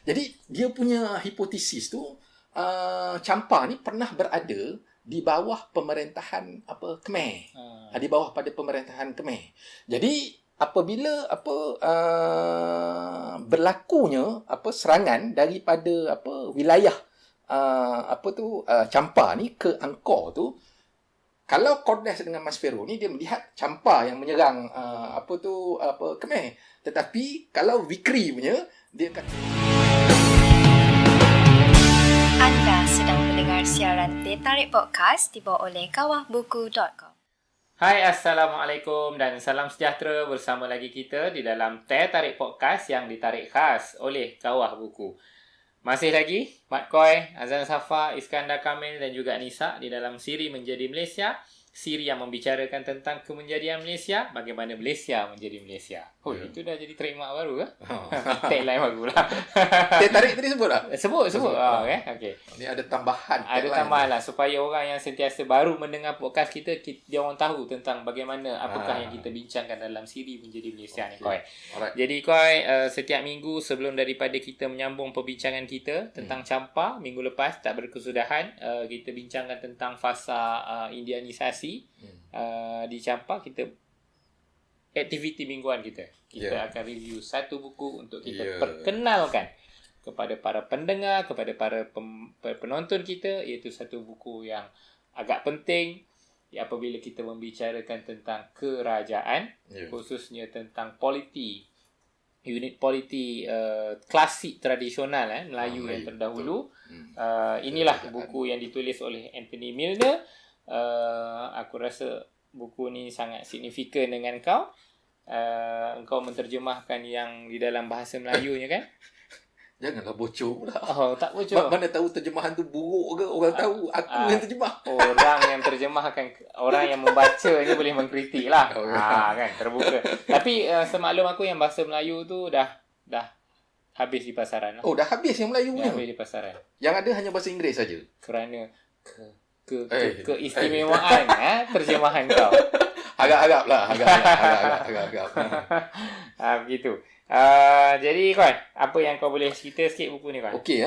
Jadi dia punya hipotesis tu, Champa ni pernah berada di bawah pemerintahan Khmer. Di bawah pada pemerintahan Khmer. Jadi apabila berlakunya serangan daripada wilayah Champa ni ke Angkor tu, kalau Cordes dengan Mas Fero ni dia melihat Champa yang menyerang Khmer, tetapi kalau Vikri punya dia kata Anda sedang mendengar siaran Teh Tarik Podcast dibawa oleh kawahbuku.com. Hai, Assalamualaikum dan salam sejahtera. Bersama lagi kita di dalam Teh Tarik Podcast yang ditarik khas oleh Kawah Buku. Masih lagi Mat Koi, Azan Safa, Iskandar Kamil dan juga Nisa di dalam siri Menjadi Malaysia. Siri yang membicarakan tentang kemenjadian Malaysia, bagaimana Malaysia menjadi Malaysia. Oh, itu dah jadi trademark baru ke? Tagline baru lah. Teh tarik tadi sebut tak? Sebut. Okay. Ni ada tambahan. Ada tambahan lah supaya orang yang sentiasa baru mendengar podcast kita dia orang tahu tentang bagaimana apakah yang kita bincangkan dalam siri Menjadi Malaysia ni, Koi. Alright. Jadi Koi, setiap minggu sebelum daripada kita menyambung perbincangan kita tentang Champa, minggu lepas tak berkesudahan kita bincangkan tentang fasa Indianisasi di Champa. Kita aktiviti mingguan kita akan review satu buku untuk kita perkenalkan kepada para pendengar, kepada para penonton kita, iaitu satu buku yang agak penting apabila kita membicarakan tentang kerajaan, khususnya tentang unit politi klasik tradisional Melayu yang terdahulu. Inilah buku yang ditulis oleh Anthony Milner. Aku rasa buku ni sangat signifikan dengan kau. Engkau menterjemahkan yang di dalam bahasa Melayunya kan? Janganlah bocor pula. Oh, tak bocor. Mana tahu terjemahan tu buruk ke, orang tahu aku yang terjemah. Orang yang terjemahkan, orang yang membaca ni boleh mengkritik lah. Kan, terbuka. Tapi semaklum aku yang bahasa Melayu tu dah habis di pasaran lah. Oh, dah habis yang Melayu ni? Habis di pasaran. Yang ada hanya bahasa Inggeris saja. Kerana keistimewaan terjemahan kau. Agak-agak lah. Begitu. Jadi Koi, apa yang kau boleh cerita sikit buku ni Koi? Okey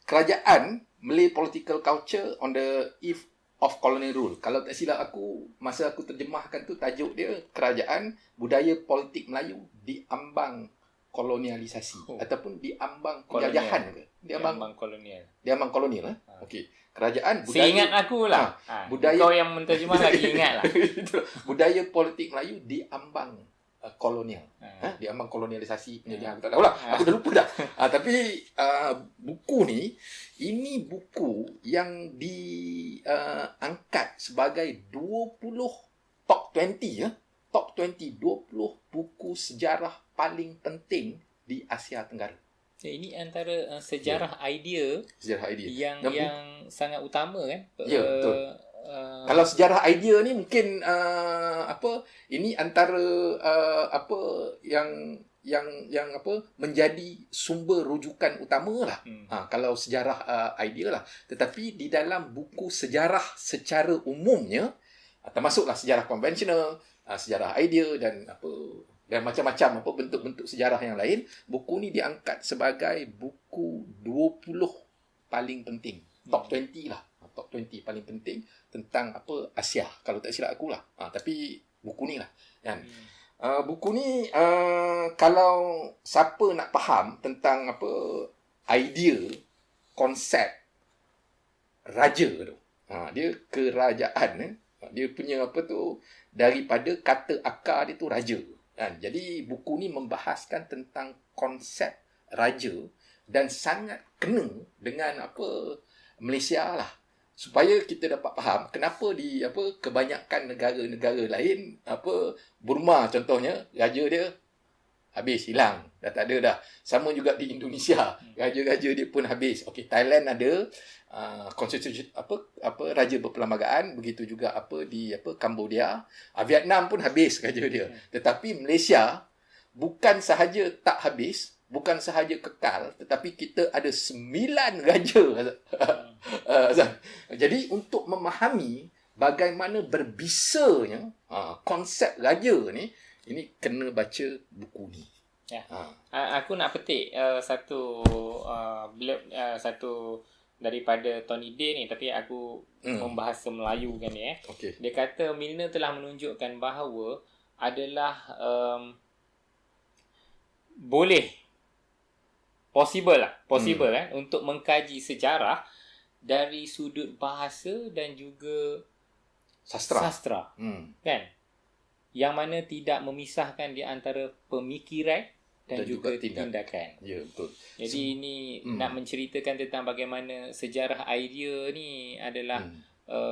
kerajaan Malay Political Culture on the Eve of Colonial Rule. Kalau tak silap aku, masa aku terjemahkan tu tajuk dia Kerajaan Budaya Politik Melayu di Ambang Kolonialisasi ataupun di Ambang Penjajahan ke? Di Ambang Kolonial. Di Ambang Kolonial Okey. Kerajaan budaya, seingat aku lah. Budaya, kau yang menterjemah lagi ingat lah. Budaya politik Melayu di ambang kolonial. Di ambang kolonialisasi penjajahan. Aku tak tahulah. Aku dah lupa dah. Tapi buku ni, ini buku yang diangkat sebagai 20 top 20 top 20 buku sejarah paling penting di Asia Tenggara. Ini antara sejarah idea yang sangat utama kan? Ya, betul. Kalau sejarah idea ni mungkin ini antara yang menjadi sumber rujukan utama lah. Kalau sejarah idea lah. Tetapi di dalam buku sejarah secara umumnya, termasuklah sejarah konvensional, sejarah idea dan macam-macam bentuk-bentuk sejarah yang lain, buku ni diangkat sebagai buku 20 paling penting. Top 20 lah. Top 20 paling penting tentang Asia. Kalau tak silap aku lah. Tapi buku ni lah. Kan? Buku ni, kalau siapa nak faham tentang idea, konsep raja tu. Dia kerajaan. Dia punya daripada kata akar dia tu raja. Jadi buku ni membahaskan tentang konsep raja dan sangat kena dengan Malaysia lah, supaya kita dapat faham kenapa di kebanyakan negara-negara lain Burma contohnya, raja dia habis, hilang, dah tak ada dah. Sama juga di Indonesia, raja-raja dia pun habis. Okey, Thailand ada konstitusi raja berperlembagaan, begitu juga di Cambodia. Vietnam pun habis raja dia. Tetapi Malaysia bukan sahaja tak habis, bukan sahaja kekal, tetapi kita ada 9 raja. Jadi untuk memahami bagaimana berbisanya konsep raja ni, ini kena baca buku ni. Ya. Aku nak petik satu blurb satu daripada Tony Day ni, tapi aku membahasa Melayu kan ni Okay. Dia kata Milner telah menunjukkan bahawa adalah possible untuk mengkaji sejarah dari sudut bahasa dan juga sastra. Kan? Yang mana tidak memisahkan di antara pemikiran dan juga tindakan. Ya, betul. Jadi ini nak menceritakan tentang bagaimana sejarah idea ni adalah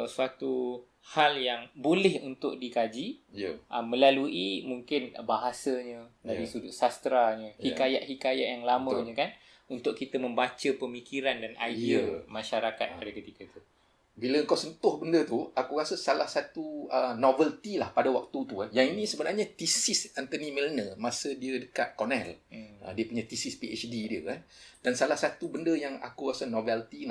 suatu hal yang boleh untuk dikaji melalui mungkin bahasanya, dari sudut sastranya, hikayat-hikayat yang lamanya kan, untuk kita membaca pemikiran dan idea masyarakat pada ketika itu. Bila kau sentuh benda tu, aku rasa salah satu novelty lah pada waktu tu. Yang ini sebenarnya tesis Anthony Milner masa dia dekat Cornell. Dia punya tesis PhD dia kan. Dan salah satu benda yang aku rasa novelty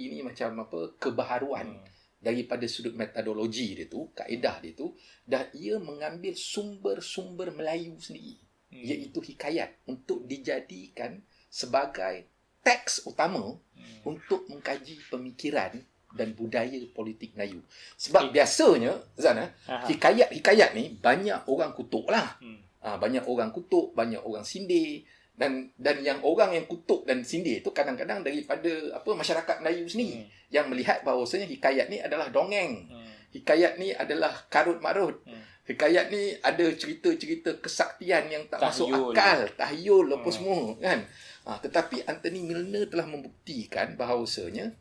ni macam apa, kebaharuan daripada sudut metodologi dia tu, kaedah dia tu, dah ia mengambil sumber-sumber Melayu sendiri, iaitu hikayat, untuk dijadikan sebagai teks utama untuk mengkaji pemikiran dan budaya politik Melayu. Sebab biasanya Zan, hikayat ni banyak orang kutuk lah. Banyak orang kutuk, banyak orang sindir, dan yang orang yang kutuk dan sindir tu kadang-kadang daripada masyarakat Melayu sendiri yang melihat bahawasanya hikayat ni adalah dongeng. Hikayat ni adalah karut marut. Hikayat ni ada cerita-cerita kesaktian yang tak masuk akal, tahyul apa semua kan. Tetapi Anthony Milner telah membuktikan bahawasanya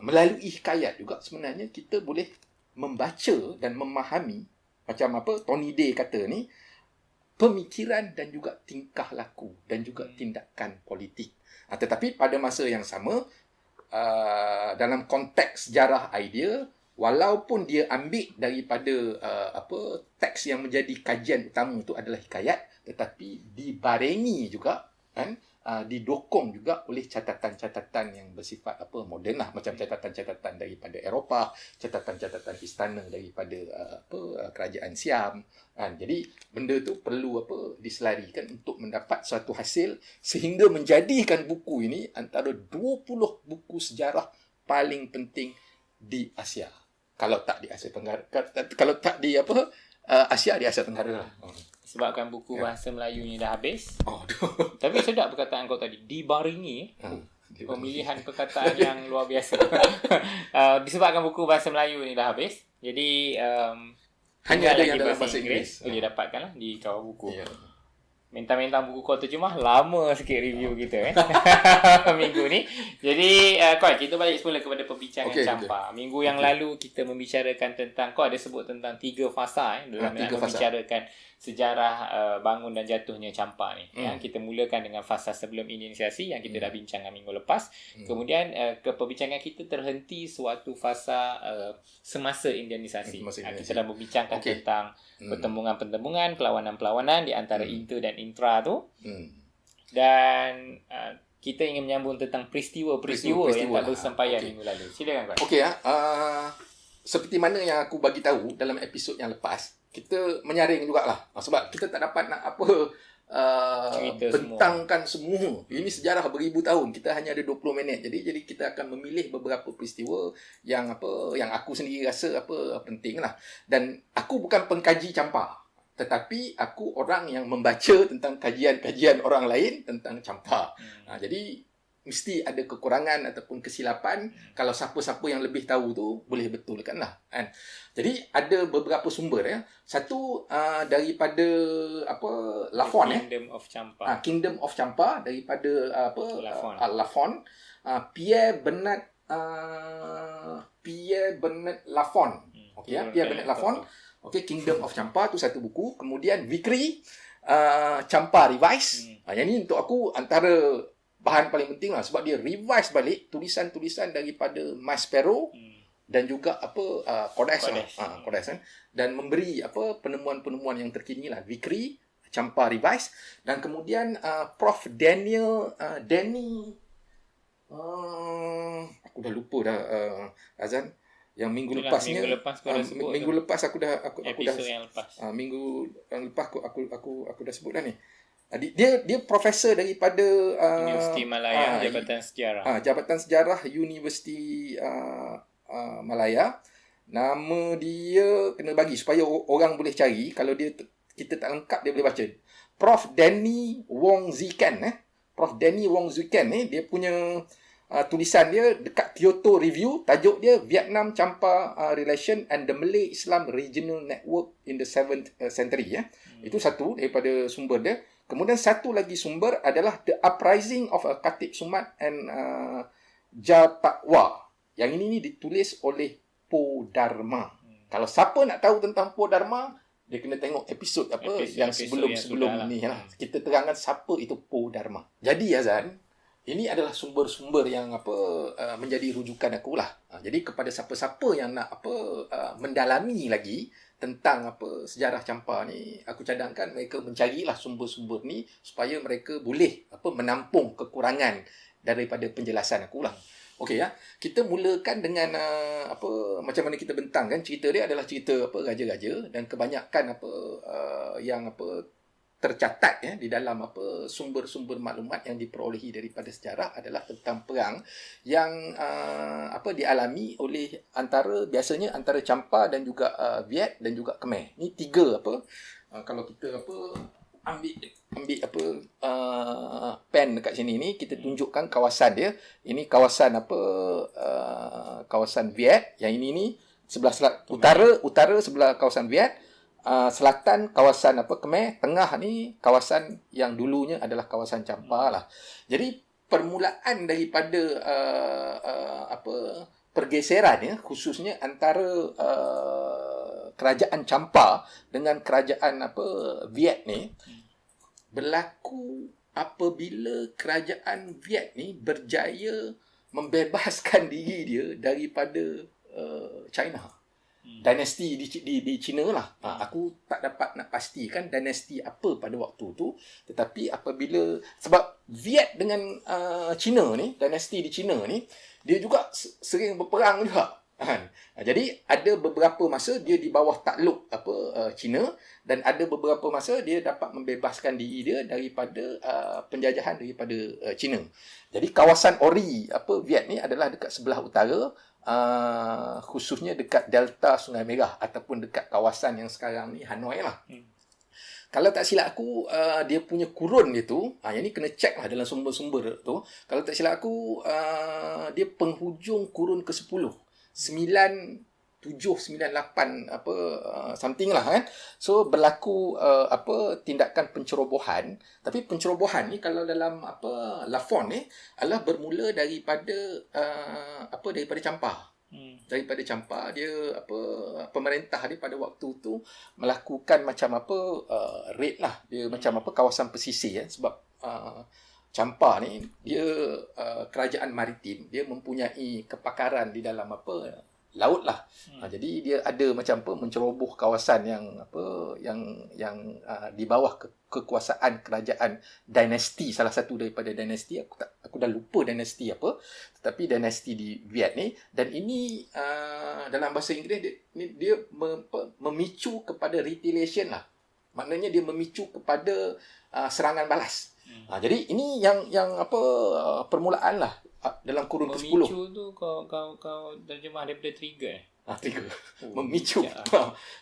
melalui hikayat juga sebenarnya kita boleh membaca dan memahami, macam apa Tony Day kata ni, pemikiran dan juga tingkah laku dan juga tindakan politik. Tetapi pada masa yang sama, dalam konteks sejarah idea, walaupun dia ambil daripada teks yang menjadi kajian utama itu adalah hikayat, tetapi dibarengi juga kan, didokong juga oleh catatan-catatan yang bersifat moden lah, macam catatan-catatan daripada Eropah, catatan-catatan istana daripada kerajaan Siam kan. Jadi benda tu perlu diselarikan untuk mendapat suatu hasil sehingga menjadikan buku ini antara 20 buku sejarah paling penting di Asia. Kalau tak di Asia Tenggara, kalau tak di Asia, di Asia Tenggara lah. Sebabkan buku bahasa Melayu ni dah habis. Tapi sedap perkataan kau tadi, dibarengi. Pemilihan perkataan yang luar biasa. Disebabkan buku bahasa Melayu ni dah habis, jadi hanya ada yang dalam bahasa Inggeris. Boleh dapatkan lah di kawal buku. Mentang-mentang buku kau terjemah, lama sikit review kita minggu ni. Jadi kita balik semula kepada perbincangan Champa. Minggu yang lalu kita membicarakan tentang, kau ada sebut tentang 3 fasa dalam membicarakan sejarah bangun dan jatuhnya Champa ni. Kita mulakan dengan fasa sebelum inisiasi yang kita dah bincangkan minggu lepas. Kemudian perbincangan kita terhenti suatu fasa semasa indianisasi. Kita dah membincangkan tentang pertembungan-pertembungan, perlawanan-perlawanan di antara inter dan intra tu. Dan kita ingin menyambung tentang peristiwa-peristiwa yang tak bersampaian minggu lalu. Silakan Pak. Seperti mana yang aku bagi tahu dalam episod yang lepas, kita menyaring jugalah. Sebab kita tak dapat nak bentangkan semua. Ini sejarah beribu tahun. Kita hanya ada 20 minit. Jadi kita akan memilih beberapa peristiwa yang aku sendiri rasa penting lah. Dan aku bukan pengkaji Champa, tetapi aku orang yang membaca tentang kajian-kajian orang lain tentang Champa. Jadi mesti ada kekurangan ataupun kesilapan. Kalau siapa-siapa yang lebih tahu tu boleh betulkan lah kan. Jadi ada beberapa sumber Satu daripada Lafon Kingdom of Champa daripada Lafon. Pierre Bernard Lafon. Pierre Bernard Lafon. Kingdom of Champa tu satu buku. Kemudian Vickery Champa Revise. Yang ni untuk aku antara bahan paling penting lah, sebab dia revise balik tulisan-tulisan daripada Maspero dan juga Kodes kan, dan memberi penemuan-penemuan yang terkini lah. Vickery Champa Revise, dan kemudian Prof Danny aku dah lupa dah Azan, yang minggu lepas aku dah episod yang lepas. Minggu yang lepas aku dah sebut dah ni. Dia profesor daripada Universiti Malaya, Jabatan Sejarah. Jabatan Sejarah Universiti Malaya. Nama dia kena bagi supaya orang boleh cari. Kalau kita tak lengkap, dia boleh baca. Prof. Danny Wong Zikan. Prof. Danny Wong Zikan ni, dia punya tulisan dia dekat Kyoto Review. Tajuk dia Vietnam Champa Relation and the Malay Islam Regional Network in the 7th Century. Itu satu daripada sumber dia. Kemudian satu lagi sumber adalah The Uprising of Khatib Sumat and Jatakwa. Yang ini ditulis oleh Po Dharma. Kalau siapa nak tahu tentang Po Dharma, dia kena tengok episod yang sebelum ni lah. Kita terangkan siapa itu Po Dharma. Jadi Azan, ini adalah sumber-sumber yang menjadi rujukan aku lah. Jadi kepada siapa-siapa yang nak mendalami lagi tentang sejarah Champa ni, aku cadangkan mereka mencarilah sumber-sumber ni supaya mereka boleh menampung kekurangan daripada penjelasan aku lah. Okey ya. Kita mulakan dengan macam mana kita bentangkan cerita dia adalah cerita raja-raja, dan kebanyakan yang tercatat di dalam sumber-sumber maklumat yang diperolehi daripada sejarah adalah tentang perang yang dialami oleh biasanya antara Champa dan juga Viet dan juga Khmer. Ni tiga kalau kita ambil pen dekat sini ni, kita tunjukkan kawasan dia. Ini kawasan kawasan Viet. Yang ini ni sebelah utara sebelah kawasan Viet. Selatan kawasan Khmer, tengah ni kawasan yang dulunya adalah kawasan Champa lah. Jadi permulaan daripada pergeseran khususnya antara kerajaan Champa dengan kerajaan Viet ni berlaku apabila kerajaan Viet ni berjaya membebaskan diri dia daripada China. Dinasti di China lah. Aku tak dapat nak pastikan dinasti apa pada waktu tu, tetapi apabila sebab Viet dengan China ni, dinasti di China ni, dia juga sering berperang juga. Jadi ada beberapa masa dia di bawah takluk China, dan ada beberapa masa dia dapat membebaskan diri dia daripada penjajahan daripada China. Jadi kawasan Ori Viet ni adalah dekat sebelah utara, khususnya dekat delta Sungai Merah ataupun dekat kawasan yang sekarang ni Hanoi lah. Kalau tak silap aku, dia punya kurun dia tu, yang ni kena check lah dalam sumber-sumber tu. Kalau tak silap aku, dia penghujung kurun ke-10. 9798 something lah kan. So berlaku tindakan pencerobohan, tapi pencerobohan ni kalau dalam Lafon ni adalah bermula daripada daripada Champa. Daripada Champa, dia pemerintah dia pada waktu tu melakukan macam raid lah, dia macam kawasan pesisir sebab Champa ni dia kerajaan maritim, dia mempunyai kepakaran di dalam laut lah. Jadi dia ada macam menceroboh kawasan yang di bawah kekuasaan kerajaan dinasti, salah satu daripada dinasti, aku dah lupa dinasti apa, tetapi dinasti di Viet ni. Dan ini dalam bahasa Inggeris dia memicu kepada retaliation lah. Maknanya dia memicu kepada serangan balas. Jadi ini yang permulaan lah dalam kurun ke-10. Memicu tu kau terjemah daripada trigger. Trigger. Memicu.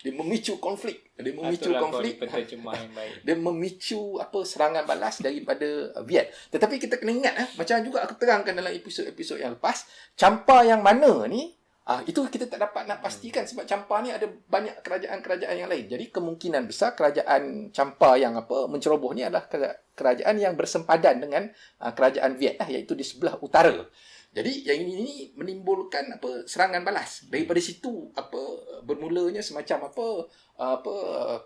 Dia memicu konflik. Dia memicu konflik. Terjemah yang baik. Dia memicu serangan balas daripada Viet. Tetapi kita kena ingat macam juga aku terangkan dalam episod-episod yang lepas, Champa yang mana ni itu kita tak dapat nak pastikan sebab Champa ni ada banyak kerajaan-kerajaan yang lain. Jadi kemungkinan besar kerajaan Champa yang menceroboh ni adalah kerajaan yang bersempadan dengan kerajaan Viet iaitu di sebelah utara. Jadi yang ini menimbulkan serangan balas. Daripada situ bermulanya semacam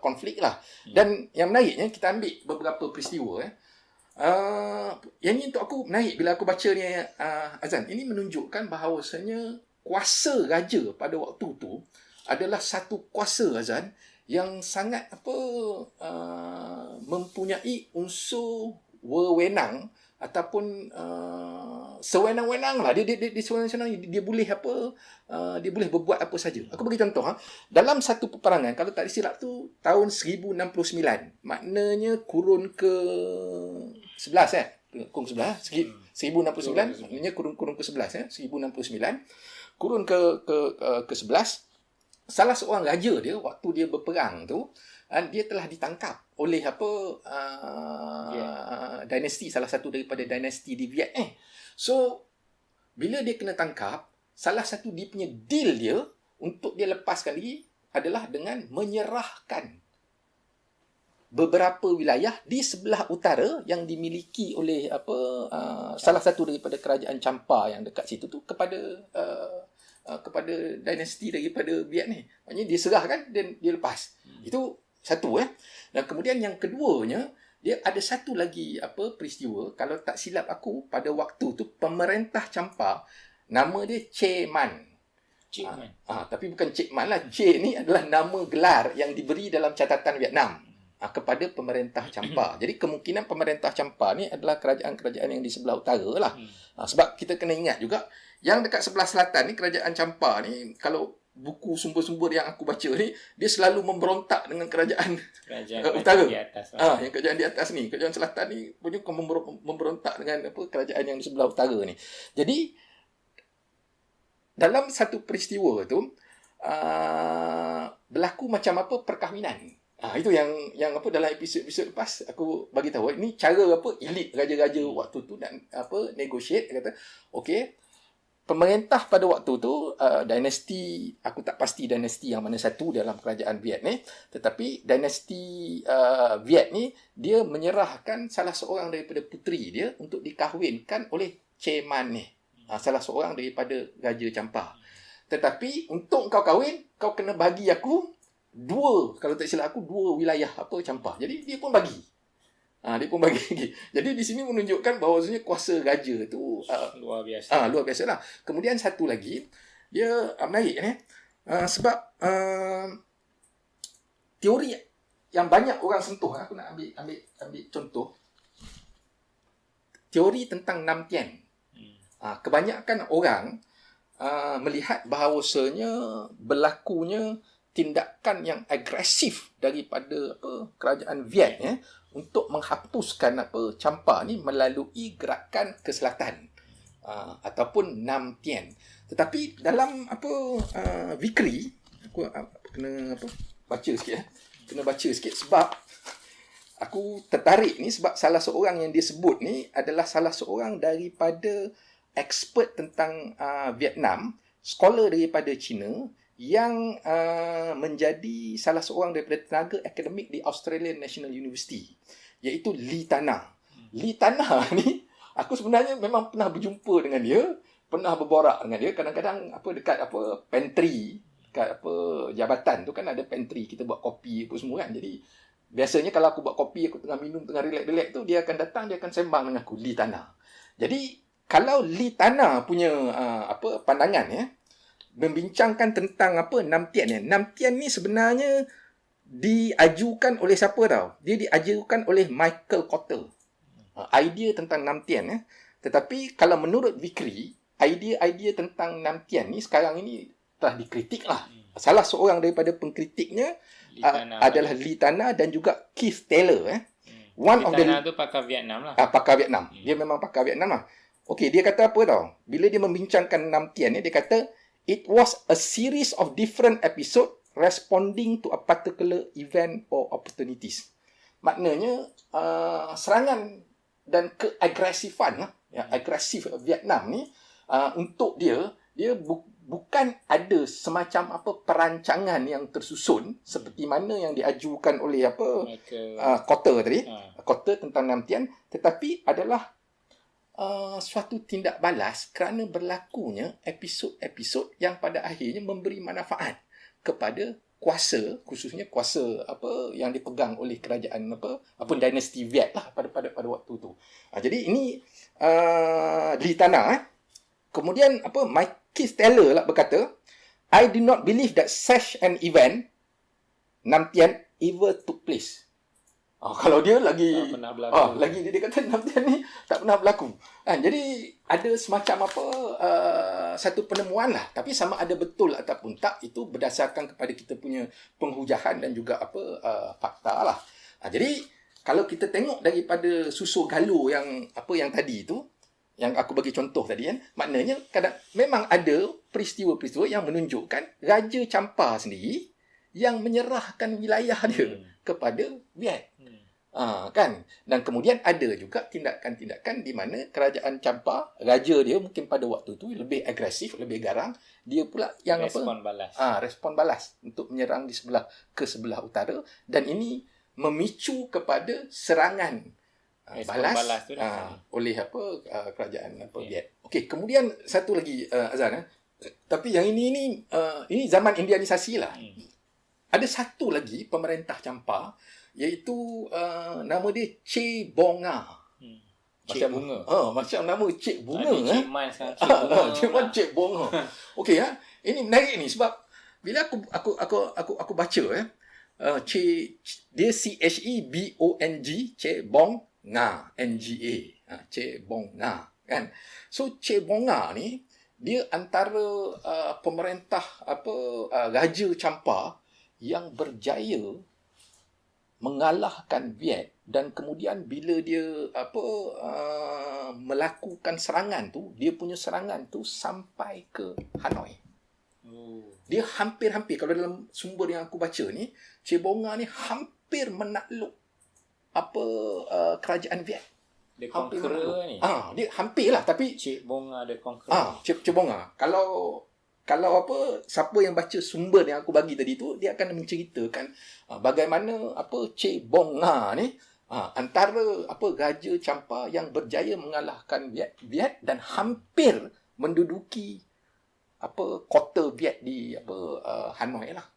konflik lah. Dan yang menariknya kita ambil beberapa peristiwa yang ini untuk aku menarik bila aku baca ni Azan. Ini menunjukkan bahawasanya kuasa raja pada waktu tu adalah satu kuasa Azan yang sangat mempunyai unsur wewenang ataupun sewenang-wenang lah. Dia sewenang-wenang, dia boleh dia boleh berbuat apa saja. Aku bagi contoh, dalam satu peperangan, kalau tak silap tu tahun 1069, maknanya kurun ke 11 kurun ke 11 1069, maknanya kurun ke 11 1069, kurun ke 11, salah seorang raja dia waktu dia berperang tu, dia telah ditangkap oleh dinasti, salah satu daripada dinasti di Viet. So bila dia kena tangkap, salah satu dia punya deal dia untuk dia lepaskan diri adalah dengan menyerahkan beberapa wilayah di sebelah utara yang dimiliki oleh salah satu daripada kerajaan Champa yang dekat situ tu kepada dinasti daripada Viet ni. Maknanya dia serahkan dan dia lepas. Itu satu. Dan kemudian yang keduanya, dia ada satu lagi peristiwa, kalau tak silap aku, pada waktu tu pemerintah Champa, nama dia Che Man. Tapi bukan Cik Man lah. Che ni adalah nama gelar yang diberi dalam catatan Vietnam kepada pemerintah Champa. Jadi kemungkinan pemerintah Champa ni adalah kerajaan-kerajaan yang di sebelah utara lah. Sebab kita kena ingat juga, yang dekat sebelah selatan ni, kerajaan Champa ni, kalau buku sumber-sumber yang aku baca ni, dia selalu memberontak dengan kerajaan utara. Di atas, yang kerajaan di atas ni, kerajaan selatan ni punya memberontak dengan kerajaan yang di sebelah utara ni. Jadi dalam satu peristiwa tu berlaku macam perkahwinan. Itu yang dalam episod lepas aku bagi tahu. Ini cara elit raja-raja waktu tu dan negotiate. Dia kata, okey, pemerintah pada waktu tu, dinasti, aku tak pasti dinasti yang mana satu dalam kerajaan Viet ni, tetapi dinasti Viet ni, dia menyerahkan salah seorang daripada puteri dia untuk dikahwinkan oleh Che Man ni, salah seorang daripada Raja Champa. Tetapi untuk kau kahwin, kau kena bagi aku kalau tak silap aku, 2 wilayah Champa. Jadi dia pun bagi. Dia pun bagi lagi. Jadi di sini menunjukkan bahawasanya kuasa raja tu luar biasa. Luar biasa lah. Kemudian satu lagi, dia menarik ni. Sebab teori yang banyak orang sentuh, aku nak ambil contoh. Teori tentang Nam Tien. Kebanyakan orang melihat bahawasanya berlakunya tindakan yang agresif daripada kerajaan Viet untuk menghapuskan Champa ni melalui gerakan ke selatan ataupun Nam Tien. Tetapi dalam Vikri, aku kena baca sikit kena baca sikit sebab aku tertarik ni, sebab salah seorang yang dia sebut ni adalah salah seorang daripada expert tentang Vietnam, scholar daripada China, yang menjadi salah seorang daripada tenaga akademik di Australian National University, iaitu Lee Tana. Lee Tana ni, aku sebenarnya memang pernah berjumpa dengan dia, pernah berborak dengan dia, kadang-kadang dekat pantry, dekat jabatan tu kan ada pantry, kita buat kopi apa semua kan. Jadi biasanya kalau aku buat kopi, aku tengah minum, tengah relax-relax tu, dia akan datang, dia akan sembang dengan aku, Lee Tana. Jadi kalau Lee Tana punya pandangan membincangkan tentang Nam Tien ni. Nam Tien ni sebenarnya diajukan oleh siapa tau? Dia diajukan oleh Michael Cotter. Idea tentang Nam Tien. Tetapi kalau menurut Vikri, idea tentang Nam Tien ni sekarang ini telah dikritik lah. Salah seorang daripada pengkritiknya adalah Lee Tana dan juga Keith Taylor. Lee Tana tu pakar Vietnam lah. Pakar Vietnam. Dia memang pakar Vietnam lah. Okey, dia kata apa tau? Bila dia membincangkan Nam Tien ni, dia kata, it was a series of different episodes responding to a particular event or opportunities. Maknanya, serangan dan keagresifan, agresif Vietnam ni, untuk dia bukan ada semacam perancangan yang tersusun seperti mana yang diajukan oleh Cotter tadi, Cotter tentang Nam Tien, tetapi adalah suatu tindak balas kerana berlakunya episod-episod yang pada akhirnya memberi manfaat kepada kuasa, khususnya kuasa yang dipegang oleh kerajaan dinasti Viet lah pada waktu tu. Jadi ini Lee Tana. Kemudian Keith Taylor lah berkata, I do not believe that such an event, Nam Tien, ever took place. Kalau dia lagi Tak pernah berlaku. lagi dia kata namtian ni tak pernah berlaku. Jadi ada semacam satu penemuan lah, tapi sama ada betul ataupun tak itu berdasarkan kepada kita punya penghujahan dan juga fakta lah. Jadi kalau kita tengok daripada susur galur yang tadi tu, yang aku bagi contoh tadi kan, maknanya memang ada peristiwa-peristiwa yang menunjukkan Raja Champa sendiri yang menyerahkan wilayah dia kepada Viet. Kan? Dan kemudian ada juga tindakan-tindakan di mana kerajaan Champa, raja dia mungkin pada waktu tu lebih agresif, lebih garang, dia pula yang balas. Respon balas untuk menyerang ke sebelah utara, dan ini memicu kepada serangan balas tu oleh kerajaan Viet. Okey, kemudian satu lagi Azan, tapi yang ini zaman Indianisasi lah. Ada satu lagi pemerintah Champa, iaitu nama dia Che Bonga. Cik Bunga. Macam nama Cik Bunga. Ada Cik Man sekarang. Cik Man, Cik Bonga. Okey, ini menarik ni sebab bila aku baca dia CHEBONG, Che Bonga, NGA. Che Bonga kan. So Che Bonga ni dia antara pemerintah Raja Champa yang berjaya mengalahkan Viet, dan kemudian bila dia melakukan serangan tu, dia punya serangan tu sampai ke Hanoi. Dia hampir-hampir, kalau dalam sumber yang aku baca ni, Che Bonga ni hampir menakluk kerajaan Viet. Dia conqueror ni. Dia hampir lah, tapi Cik Bonga ada conqueror. Cik Bonga. Kalau siapa yang baca sumber yang aku bagi tadi tu, dia akan menceritakan bagaimana Che Bonga ni antara Raja Champa yang berjaya mengalahkan Viet dan hampir menduduki kota Viet di Hanoi lah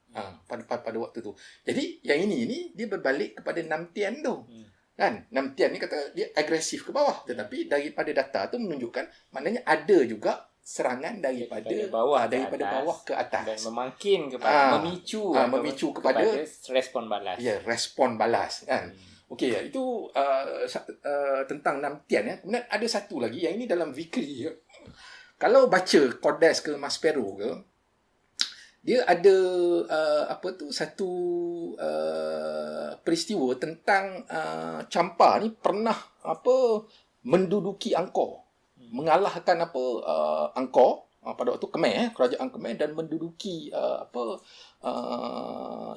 pada waktu tu. Jadi yang ini dia berbalik kepada Nam Tien tu. Kan? Nam Tien ni kata dia agresif ke bawah, tetapi daripada data tu menunjukkan maknanya ada juga serangan daripada bawah ke atas dan memangkin kepada memicu kepada respon balas. Ya, respon balas kan. Okey, itu tentang Nam Tien ya. Kemudian ada satu lagi yang ini dalam Vikri ya. Kalau baca Codes ke Maspero ke, dia ada satu peristiwa tentang Champa ni pernah menduduki Angkor, mengalahkan Angkor pada waktu Khmer, kerajaan Khmer, dan menduduki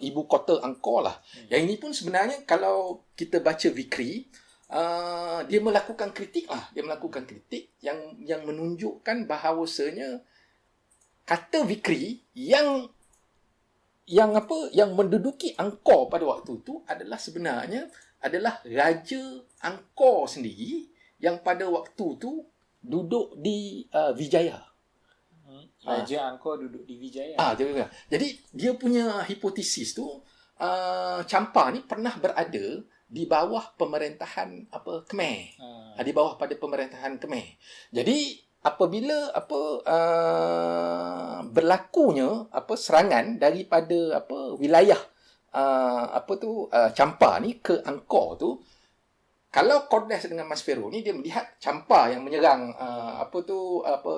ibu kota Angkor lah. Yang ini pun sebenarnya kalau kita baca Vikri, dia melakukan kritik yang menunjukkan bahawasanya kata Vikri yang menduduki Angkor pada waktu itu sebenarnya adalah Raja Angkor sendiri yang pada waktu itu duduk di Vijaya. Raja Angkor duduk di Vijaya. Jadi dia punya hipotesis tu, Champa ni pernah berada di bawah pemerintahan Khmer. Di bawah pada pemerintahan Khmer. Jadi apabila berlakunya serangan daripada wilayah Champa ni ke Angkor tu, kalau Codes dengan Maspero ni dia melihat Champa yang menyerang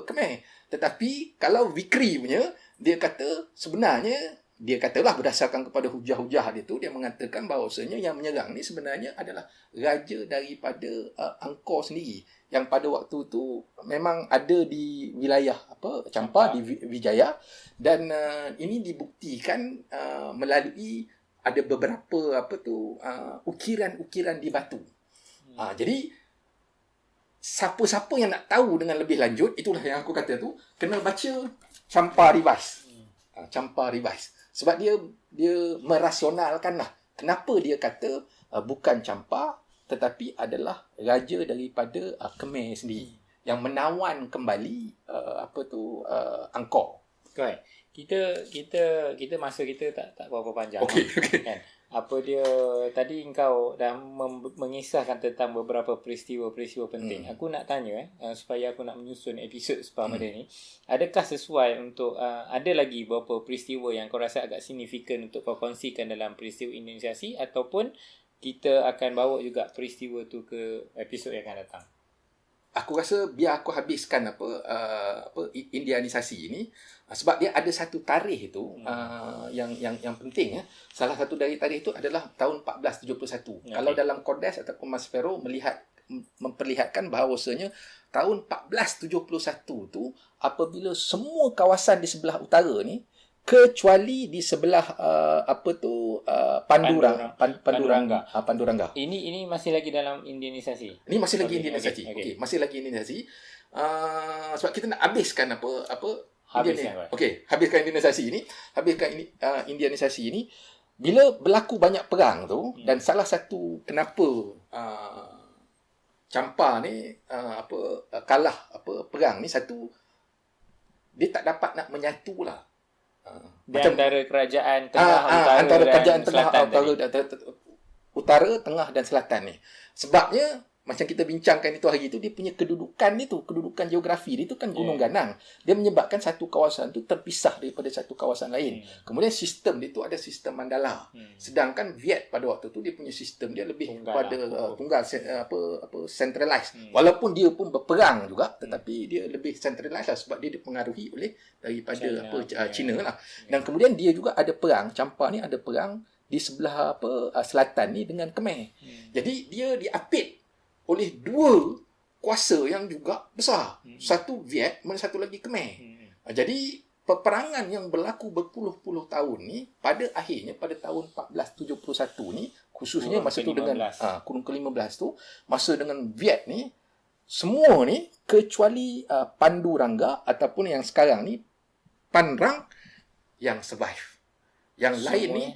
Khmer, tetapi kalau Vikri punya, dia kata sebenarnya, dia katalah berdasarkan kepada hujah-hujah dia tu, dia mengatakan bahawasanya yang menyerang ni sebenarnya adalah raja daripada Angkor sendiri, yang pada waktu tu memang ada di wilayah Champa, di Vijaya, dan ini dibuktikan melalui ada beberapa ukiran-ukiran di batu. Jadi siapa-siapa yang nak tahu dengan lebih lanjut, itulah yang aku kata tu, kena baca Champa Revise. Champa Revise. Sebab dia merasionalkan lah kenapa dia kata bukan Champa, tetapi adalah raja daripada Khmer sendiri yang menawan kembali Angkor. Right. Kita masa kita tak berapa panjang. Okey. Kan? Tadi engkau dah mengisahkan tentang beberapa peristiwa penting. Aku nak tanya supaya aku nak menyusun episod sepada ni. Adakah sesuai untuk ada lagi beberapa peristiwa yang kau rasa agak signifikan untuk kau kongsikan dalam peristiwa Indianisasi, ataupun kita akan bawa juga peristiwa tu ke episod yang akan datang. Aku rasa biar aku habiskan Indianisasi ini, sebab dia ada satu tarikh itu yang penting ya. Salah satu dari tarikh itu adalah tahun 1471. Okay. Kalau dalam Kodes ataupun Maspero memperlihatkan bahawasanya tahun 1471 tu apabila semua kawasan di sebelah utara ni kecuali di sebelah Panduranga. Ini masih lagi dalam Indianisasi. Ini masih lagi Indianisasi. Okey, masih lagi Indianisasi. Sebab kita nak habiskan habiskan Indianisasi ini, Indianisasi ini bila berlaku banyak perang tu dan salah satu kenapa Champa ni kalah perang ni, satu dia tak dapat nak menyatulah. Antara kerajaan tengah, utara dan selatan, utara, tengah dan selatan ni. Sebabnya macam kita bincangkan itu hari itu, dia punya kedudukan geografi dia tu kan gunung ganang. Dia menyebabkan satu kawasan tu terpisah daripada satu kawasan lain. Kemudian sistem dia tu ada sistem mandala. Sedangkan Viet pada waktu tu dia punya sistem dia lebih tunggal centralized. Walaupun dia pun berperang juga, tetapi dia lebih centralized lah, sebab dia dipengaruhi oleh daripada China lah. Dan kemudian dia juga ada perang, Champa ni ada perang di sebelah selatan ni dengan Khmer. Jadi dia diapit oleh dua kuasa yang juga besar. Satu Viet, satu lagi Khmer. Jadi peperangan yang berlaku berpuluh-puluh tahun ni, pada akhirnya pada tahun 1471 ni, khususnya masa tu dengan kurun ke-15 tu, masa dengan Viet ni, semua ni kecuali Panduranga ataupun yang sekarang ni Phan Rang yang survive. Yang lain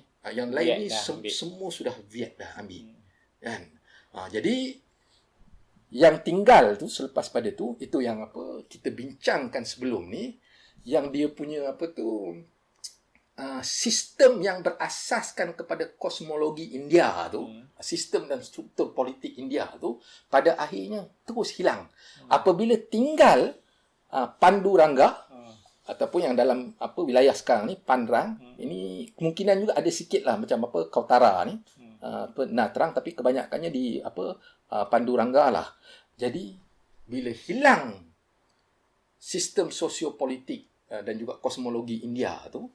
ni semua sudah Viet dah ambil. Kan? Jadi yang tinggal tu selepas pada tu, itu yang kita bincangkan sebelum ni, yang dia punya sistem yang berasaskan kepada kosmologi India tu, sistem dan struktur politik India tu pada akhirnya terus hilang. Apabila tinggal Panduranga ataupun yang dalam wilayah sekarang ni Phan Rang, ini kemungkinan juga ada sikit lah macam Kautara ni, terang, tapi kebanyakannya di Panduranga lah. Jadi bila hilang sistem sosiopolitik dan juga kosmologi India tu,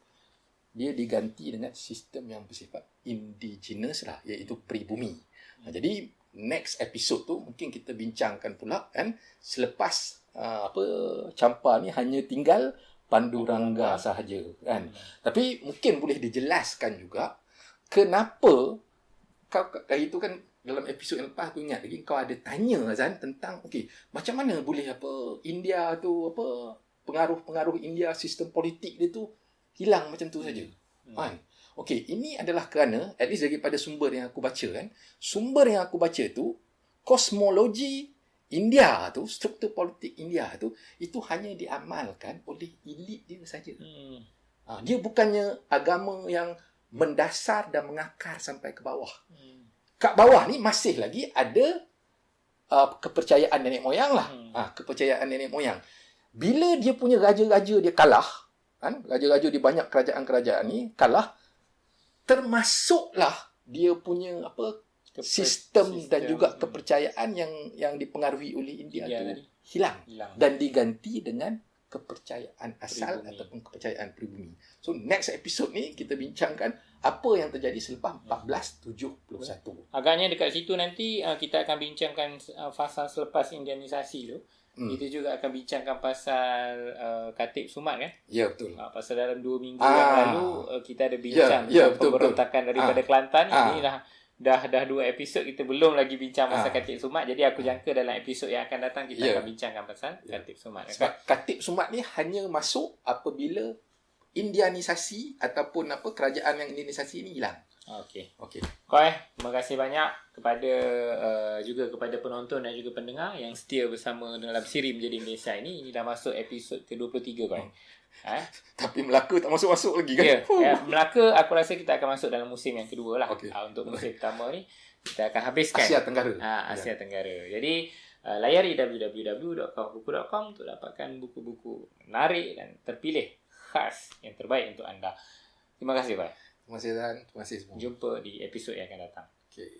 dia diganti dengan sistem yang bersifat indigenous lah, iaitu pribumi. Jadi next episode tu mungkin kita bincangkan pula kan, selepas Champa ni hanya tinggal Panduranga sahaja kan. Tapi mungkin boleh dijelaskan juga kenapa itu kan dalam episod yang lepas aku ingat lagi kau ada tanya Azan tentang macam mana boleh India tu pengaruh India, sistem politik dia tu hilang macam tu saja. Kan? Ini adalah kerana at least daripada sumber yang aku baca kan, sumber yang aku baca tu kosmologi India tu, struktur politik India tu, itu hanya diamalkan oleh elit dia saja. Dia bukannya agama yang mendasar dan mengakar sampai ke bawah. Kat bawah ni masih lagi ada kepercayaan nenek moyang lah. Kepercayaan nenek moyang. Bila dia punya raja-raja dia kalah, kan? Raja-raja di banyak kerajaan-kerajaan ni kalah, termasuklah dia punya sistem dan juga kepercayaan yang dipengaruhi oleh India tu hilang dan diganti dengan kepercayaan asal ataupun kepercayaan pribumi. So next episode ni kita bincangkan apa yang terjadi selepas 1471. Agaknya dekat situ nanti kita akan bincangkan fasa selepas Indianisasi tu. Kita juga akan bincangkan pasal Khatib Sumat kan? Ya, betul. Pasal dalam 2 minggu yang lalu kita ada bincang pemberontakan daripada Kelantan. Ini dah 2 episod kita belum lagi bincang pasal Khatib Sumat. Jadi aku jangka dalam episod yang akan datang kita akan bincangkan pasal Khatib Sumat. Sebab Khatib Sumat ni hanya masuk apabila Indianisasi ataupun kerajaan yang Indianisasi ni hilang. Okey. Terima kasih banyak kepada juga kepada penonton dan juga pendengar yang setia bersama dalam siri Menjadi Malaysia ini. Ini dah masuk episod ke-23 Tapi Melaka tak masuk-masuk lagi kan? Melaka aku rasa kita akan masuk dalam musim yang kedua lah. Untuk musim pertama ni kita akan habiskan Asia Tenggara. Asia Tenggara. Jadi layari www.kawahbuku.com untuk dapatkan buku-buku menarik dan terpilih khas yang terbaik untuk anda. Terima kasih, Pak. Terima kasih, Dan. Terima kasih semua. Jumpa di episod yang akan datang. Okay.